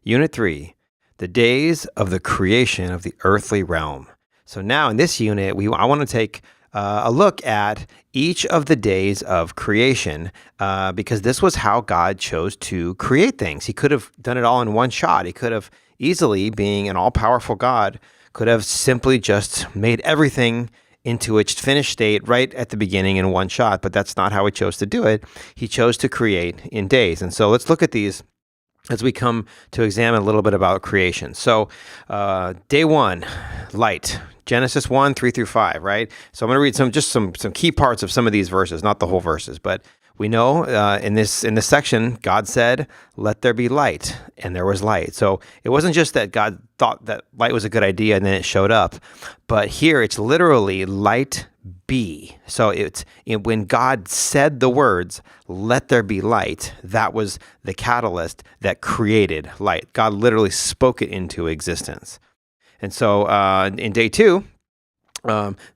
Unit 3, the days of the creation of the earthly realm. So now in this unit, I want to take a look at each of the days of creation because this was how God chose to create things. He could have done it all in one shot. He could have easily, being an all-powerful God, could have simply just made everything into its finished state right at the beginning in one shot, but that's not how he chose to do it. He chose to create in days. And so let's look at these as we come to examine a little bit about creation. So day 1, light. Genesis 1, 3 through 5, right? So I'm going to read some key parts of some of these verses, not the whole verses, but we know in this section, God said, "Let there be light," and there was light. So it wasn't just that God thought that light was a good idea and then it showed up, but here it's literally light be. So when God said the words, "Let there be light," that was the catalyst that created light. God literally spoke it into existence. And so in day 2,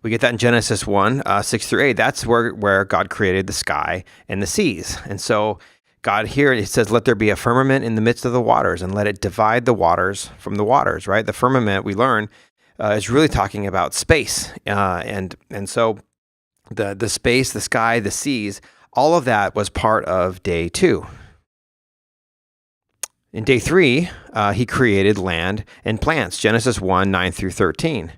we get that in Genesis 1, 6 through 8. That's where God created the sky and the seas. And so God here, it says, "Let there be a firmament in the midst of the waters, and let it divide the waters from the waters," right? The firmament, we learn, is really talking about space. And so the space, the sky, the seas, all of that was part of day 2. In day 3, he created land and plants, Genesis 1, 9 through 13,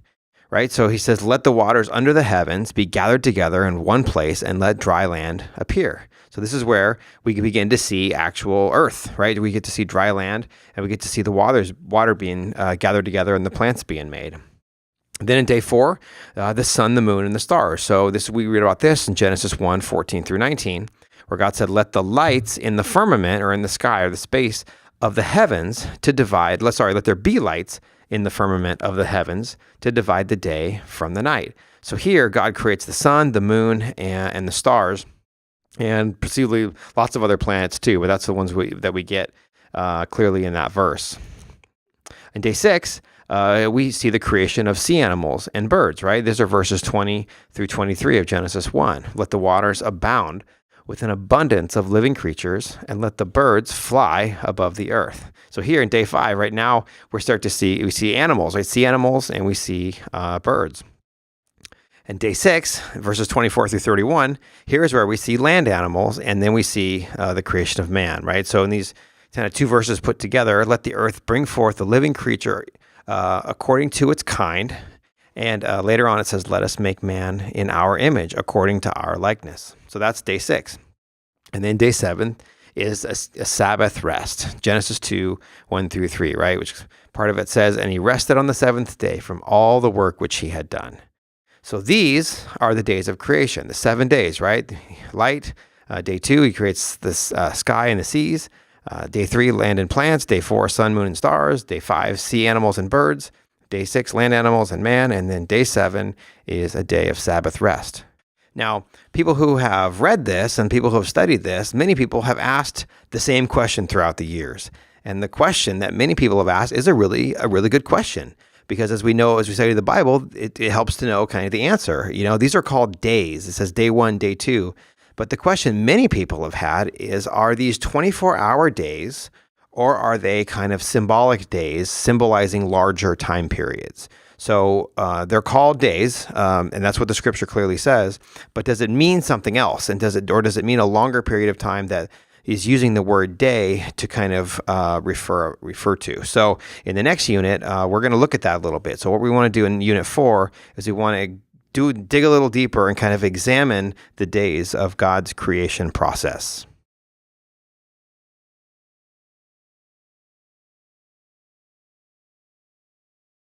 right? So he says, "Let the waters under the heavens be gathered together in one place, and let dry land appear." So this is where we begin to see actual earth, right? We get to see dry land, and we get to see the water being gathered together and the plants being made. Then in day 4, the sun, the moon, and the stars. So we read about this in Genesis 1, 14 through 19, where God said, "Let the lights in the firmament," or in the sky, or the space of the heavens to divide, let there be lights in the firmament of the heavens to divide the day from the night. So here, God creates the sun, the moon, and the stars, and presumably lots of other planets too, but that's the ones that we get clearly in that verse. In day 6, we see the creation of sea animals and birds, right? These are verses 20 through 23 of Genesis 1. "Let the waters abound with an abundance of living creatures, and let the birds fly above the earth." So here in day 5, right now, we see animals, right? Sea animals, and we see birds. And day 6, verses 24 through 31, here is where we see land animals, and then we see the creation of man, right? So in these kind of two verses put together, "Let the earth bring forth the living creature according to its kind." And later on it says, "Let us make man in our image, according to our likeness." So that's day 6. And then day 7 is a Sabbath rest. Genesis 2, 1 through 3, right? Which part of it says, "And he rested on the 7th day from all the work which he had done." So these are the days of creation, the 7 days, right? Light. Day 2, he creates the sky and the seas. Day 3, land and plants. Day 4, sun, moon, and stars. Day 5, sea animals and birds. Day 6, land animals and man. And then day 7 is a day of Sabbath rest. Now, people who have read this and people who have studied this, many people have asked the same question throughout the years. And the question that many people have asked is a really good question. Because as we know, as we study the Bible, it helps to know kind of the answer. You know, these are called days. It says day 1, day 2. But the question many people have had is, are these 24-hour days, or are they kind of symbolic days symbolizing larger time periods? So they're called days, and that's what the scripture clearly says. But does it mean something else? And does it mean a longer period of time that is using the word day to kind of refer to? So in the next unit, we're going to look at that a little bit. So what we want to do in unit 4 is we want to dig a little deeper and kind of examine the days of God's creation process.